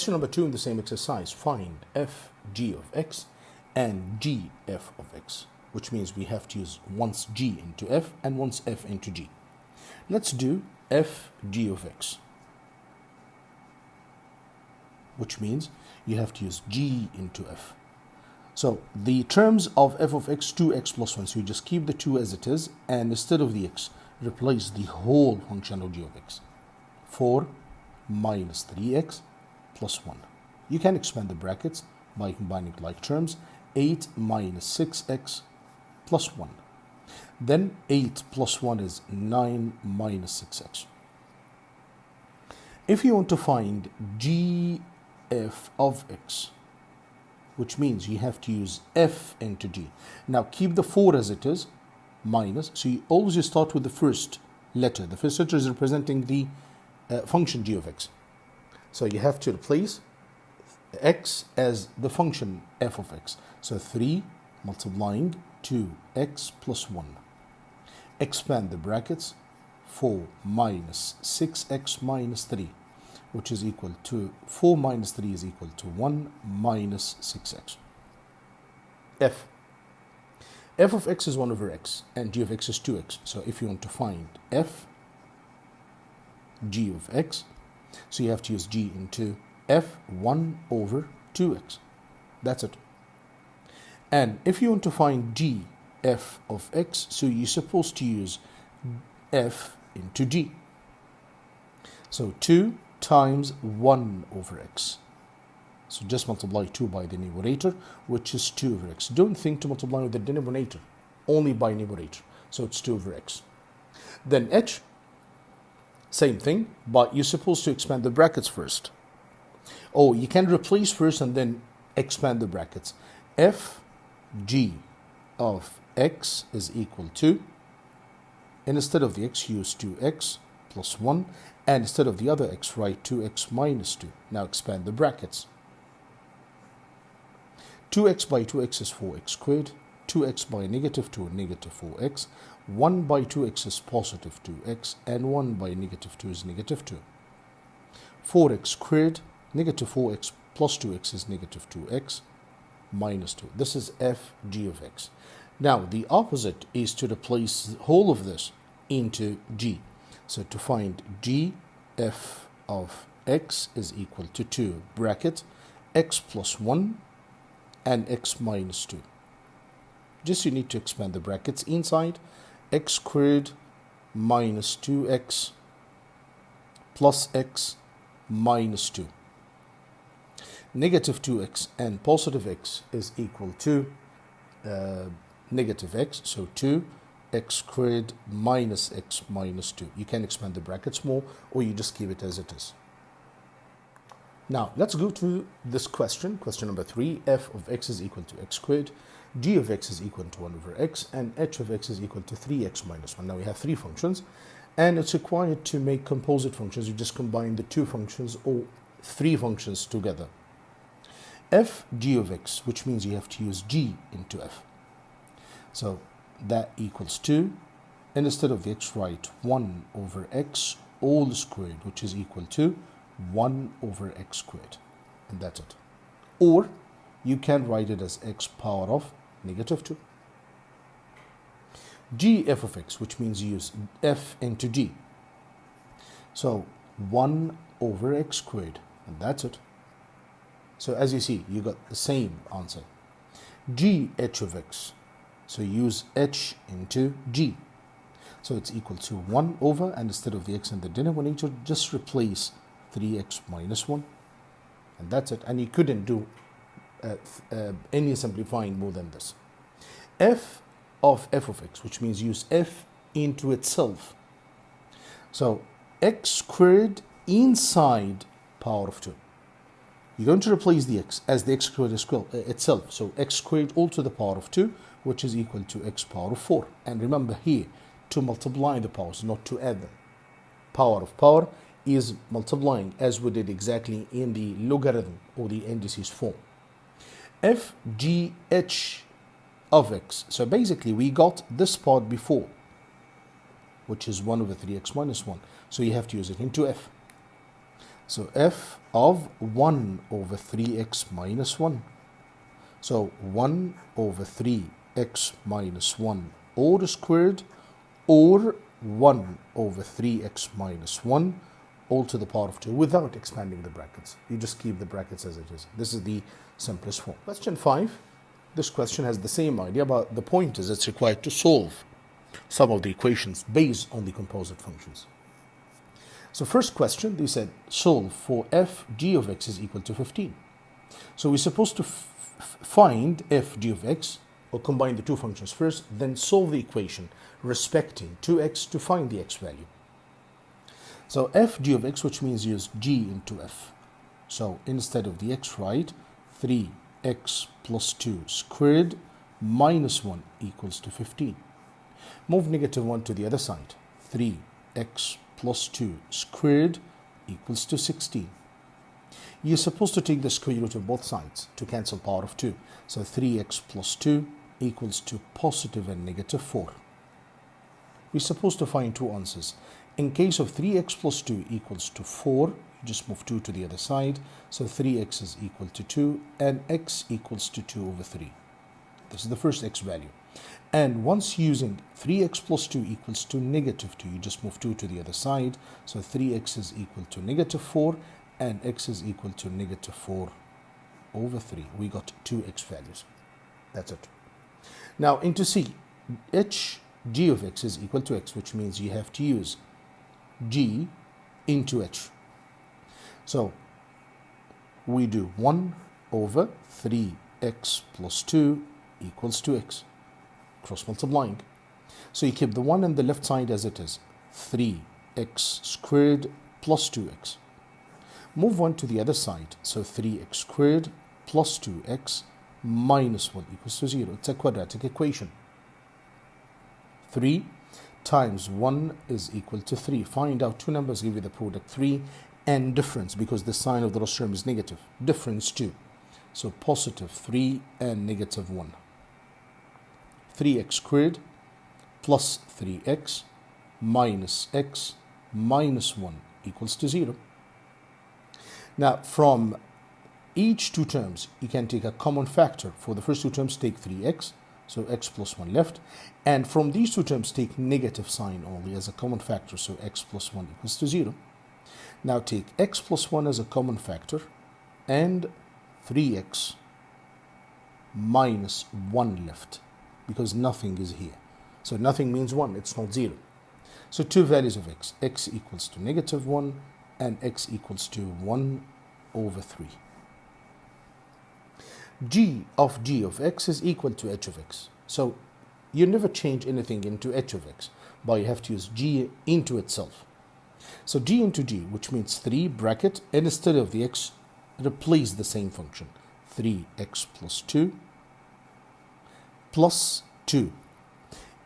Question number 2 in the same exercise. Find f g of x and g f of x, which means we have to use once g into f and once f into g. Let's do f g of x, which means you have to use g into f. So the terms of f of x, 2x plus 1, so you just keep the 2 as it is, and instead of the x, replace the whole function of g of x. 4 minus 3x plus 1. You can expand the brackets by combining like terms. 8 minus 6x plus 1. Then 8 plus 1 is 9 minus 6x. If you want to find gf of x, which means you have to use f into g. Now keep the 4 as it is, minus, so you always start with the first letter. The first letter is representing the function g of x. So you have to replace x as the function f of x. So 3 multiplying 2x plus 1. Expand the brackets. 4 minus 6x minus 3, which is equal to 4 minus 3 is equal to 1 minus 6x. F of x is 1 over x and g of x is 2x. So if you want to find f g of x, so you have to use g into f 1 over 2x. That's it. And if you want to find g f of x, so you're supposed to use f into g. So 2 times 1 over x. So just multiply 2 by the numerator, which is 2 over x. Don't think to multiply with the denominator, only by numerator. So it's 2 over x. Then h, same thing, but you're supposed to expand the brackets first. Oh, you can replace first and then expand the brackets. F g of x is equal to, and instead of the x, use 2x plus 1, and instead of the other x, write 2x minus 2. Now expand the brackets. 2x by 2x is 4x squared, 2x by negative 2 is negative 4x, 1 by 2x is positive 2x, and 1 by negative 2 is negative 2. 4x squared, negative 4x plus 2x is negative 2x minus 2. This is f g of x. Now the opposite is to replace the whole of this into g. So to find g f of x is equal to 2 bracket x plus 1 and x minus 2. Just you need to expand the brackets inside. X squared minus 2x plus x minus 2. Negative 2x and positive x is equal to negative x. So 2x squared minus x minus 2. You can expand the brackets more, or you just keep it as it is. Now let's go to this question. Question number 3. F of x is equal to x squared. G of x is equal to 1 over x, and h of x is equal to 3x minus 1. Now we have 3 functions, and it's required to make composite functions. You just combine the 2 functions or 3 functions together. F g of x, which means you have to use g into f. So that equals 2, and instead of the x, write 1 over x all squared, which is equal to 1 over x squared, and that's it. Or you can write it as x power of negative 2. G f of x, which means you use f into g. So 1 over x squared, and that's it. So as you see, you got the same answer. G h of x, so use h into g. So it's equal to 1 over, and instead of the x in the denominator, just replace 3x minus 1, and that's it. And you couldn't do any simplifying more than this. F of x, which means use f into itself. So x squared inside power of 2. You're going to replace the x as the x squared itself. So x squared all to the power of 2, which is equal to x power of 4. And remember here, to multiply the powers, not to add them. Power of power is multiplying, as we did exactly in the logarithm or the indices form. F g h of x. So basically we got this part before, which is 1 over 3x minus 1. So you have to use it into f. So f of 1 over 3x minus 1. So 1 over 3x minus 1 all squared, or 1 over 3x minus 1 all to the power of 2 without expanding the brackets. You just keep the brackets as it is. This is the simplest form. Question 5. This question has the same idea, but the point is it's required to solve some of the equations based on the composite functions. So first question, they said solve for f g of x is equal to 15. So we're supposed to find f g of x, or combine the two functions first, then solve the equation respecting 2x to find the x value. So f g of x, which means use g into f. So instead of the x, write 3x plus 2 squared minus 1 equals to 15. Move negative 1 to the other side. 3x plus 2 squared equals to 16. You're supposed to take the square root of both sides to cancel power of 2. So 3x plus 2 equals to positive and negative 4. We're supposed to find two answers. In case of 3x plus 2 equals to 4, you just move 2 to the other side. So 3x is equal to 2 and x equals to 2 over 3. This is the first x value. And once using 3x plus 2 equals to negative 2, you just move 2 to the other side. So 3x is equal to negative 4 and x is equal to negative 4 over 3. We got two x values. That's it. Now into C, h g of x is equal to x, which means you have to use g into h. So we do 1 over 3x plus 2 equals to x. Cross multiplying. So you keep the 1 on the left side as it is. 3x squared plus 2x. Move 1 to the other side. So 3x squared plus 2x minus 1 equals to 0. It's a quadratic equation. 3 times 1 is equal to 3. Find out two numbers, give you the product 3 and difference, because the sign of the lost term is negative. Difference 2. So positive 3 and negative 1. 3x squared plus 3x minus x minus 1 equals to 0. Now from each two terms, you can take a common factor. For the first two terms, take 3x, so x plus 1 left. And from these two terms, take negative sign only as a common factor, so x plus 1 equals to 0. Now take x plus 1 as a common factor and 3x minus 1 left, because nothing is here. So nothing means 1, it's not 0. So two values of x, x equals to negative 1 and x equals to 1 over 3. G of x is equal to h of x. So you never change anything into h of x, but you have to use g into itself. So g into g, which means 3 bracket, and instead of the x, replace the same function. 3x plus 2 plus 2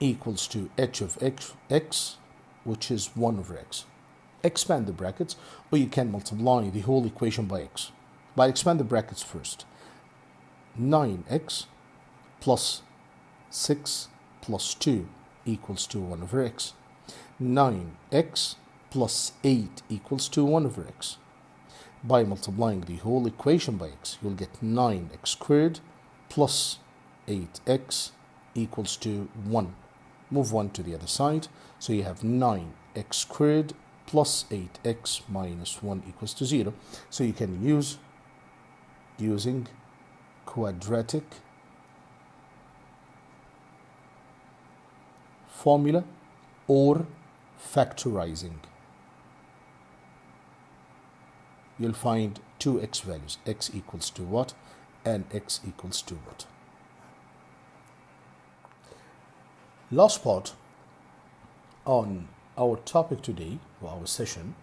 equals to h of x, which is 1 over x. Expand the brackets, or you can multiply the whole equation by x. But expand the brackets first. 9x plus 6 plus 2 equals to 1 over x. 9x plus 8 equals to 1 over x. By multiplying the whole equation by x, you'll get 9x squared plus 8x equals to 1. Move 1 to the other side, so you have 9x squared plus 8x minus 1 equals to 0. So you can use using quadratic formula or factorizing. You'll find two x values, x equals to what and x equals to what. Last part on our topic today, or our session,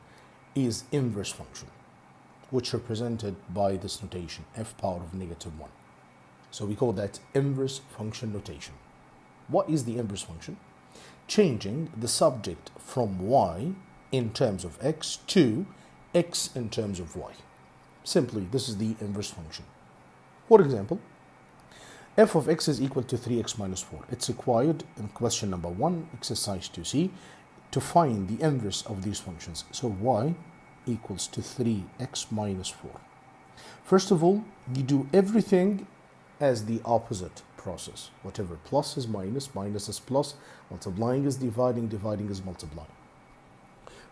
is inverse function, which are represented by this notation, f power of negative 1. So we call that inverse function notation. What is the inverse function? Changing the subject from y in terms of x to x in terms of y. Simply, this is the inverse function. For example, f of x is equal to 3x minus 4. It's required in question number 1, exercise 2c, to find the inverse of these functions. So y equals to 3x minus 4. First of all, you do everything as the opposite process. Whatever plus is minus, minus is plus, multiplying is dividing, dividing is multiplying.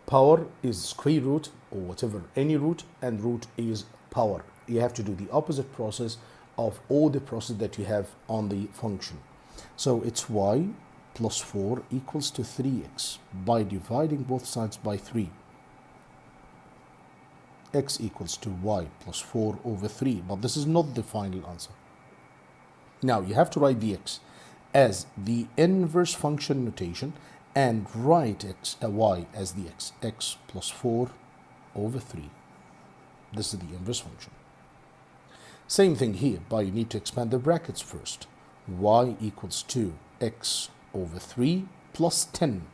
Power is square root or whatever, any root, and root is power. You have to do the opposite process of all the process that you have on the function. So it's y plus 4 equals to 3x by dividing both sides by 3. X equals to y plus 4 over 3, but this is not the final answer. Now you have to write the x as the inverse function notation and write y as the x plus 4 over 3. This is the inverse function. Same thing here, but you need to expand the brackets first. Y equals to x over 3 plus 10.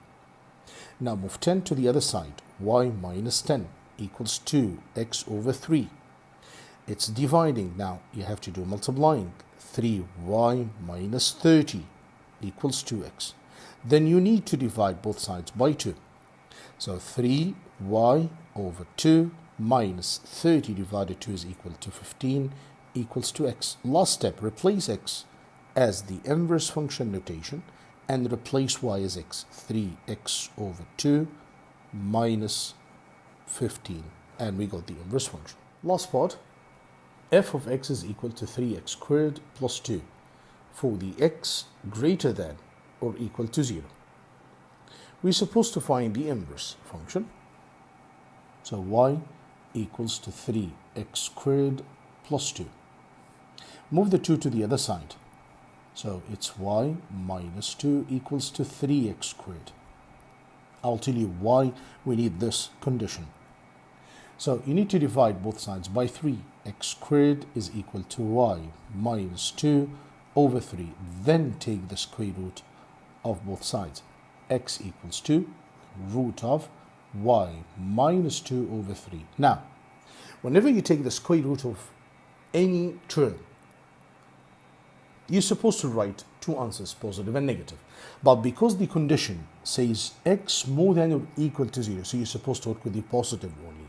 Now move 10 to the other side. Y minus 10 equals 2 x over 3. It's dividing. Now you have to do multiplying. 3y minus 30 equals 2x. Then you need to divide both sides by 2. So 3y over 2 minus 30 divided 2 is equal to 15 equals to x. Last step, replace x as the inverse function notation and replace y as x. 3x over 2 minus 15, and we got the inverse function. Last part, f of x is equal to 3x squared plus 2 for the x greater than or equal to 0. We're supposed to find the inverse function. So y equals to 3x squared plus 2. Move the 2 to the other side. So it's y minus 2 equals to 3x squared. I'll tell you why we need this condition. So you need to divide both sides by 3. X squared is equal to y minus 2 over 3. Then take the square root of both sides. X equals to root of y minus 2 over 3. Now, whenever you take the square root of any term, you're supposed to write two answers, positive and negative. But because the condition says x more than or equal to 0, so you're supposed to work with the positive only.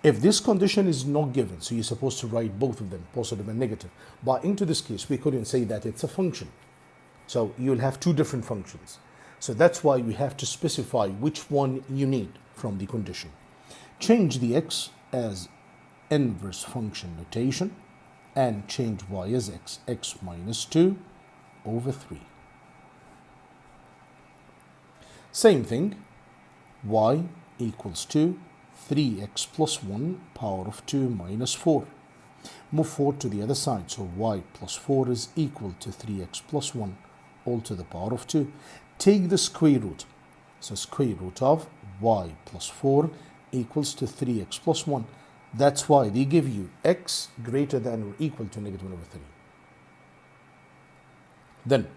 If this condition is not given, so you're supposed to write both of them, positive and negative. But into this case, we couldn't say that it's a function. So you'll have two different functions. So that's why we have to specify which one you need from the condition. Change the x as inverse function notation and change y as x minus 2 over 3. Same thing, y equals to 3x plus 1 power of 2 minus 4. Move 4 to the other side, so y plus 4 is equal to 3x plus 1 all to the power of 2. Take the square root, so square root of y plus 4 equals to 3x plus 1. That's why they give you x greater than or equal to negative 1 over 3. Then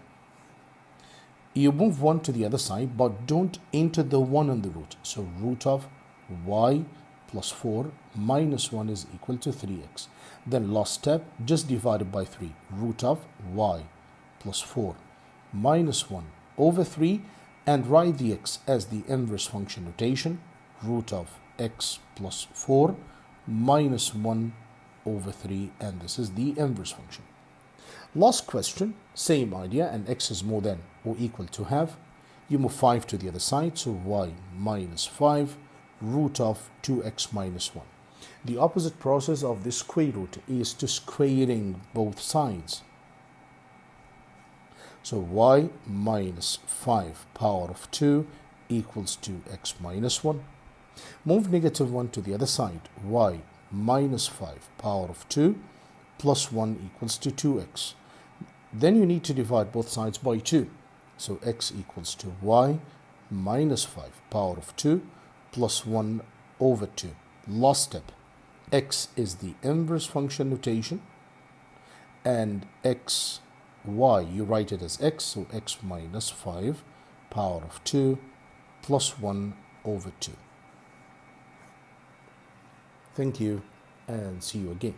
you move 1 to the other side, but don't enter the 1 on the root. So root of y plus 4 minus 1 is equal to 3x. Then last step, just divide it by 3. Root of y plus 4 minus 1 over 3, and write the x as the inverse function notation. Root of x plus 4 minus 1 over 3, and this is the inverse function. Last question, same idea, and x is more than or equal to half. You move 5 to the other side, so y minus 5 root of 2x minus 1. The opposite process of the square root is to squaring both sides. So y minus 5 power of 2 equals to x minus 1. Move negative 1 to the other side. Y minus 5 power of 2 plus 1 equals to 2x. Then you need to divide both sides by 2. So x equals to y minus 5 power of 2 plus 1 over 2. Last step, x is the inverse function notation, and y, you write it as x, so x minus 5 power of 2 plus 1 over 2. Thank you, and see you again.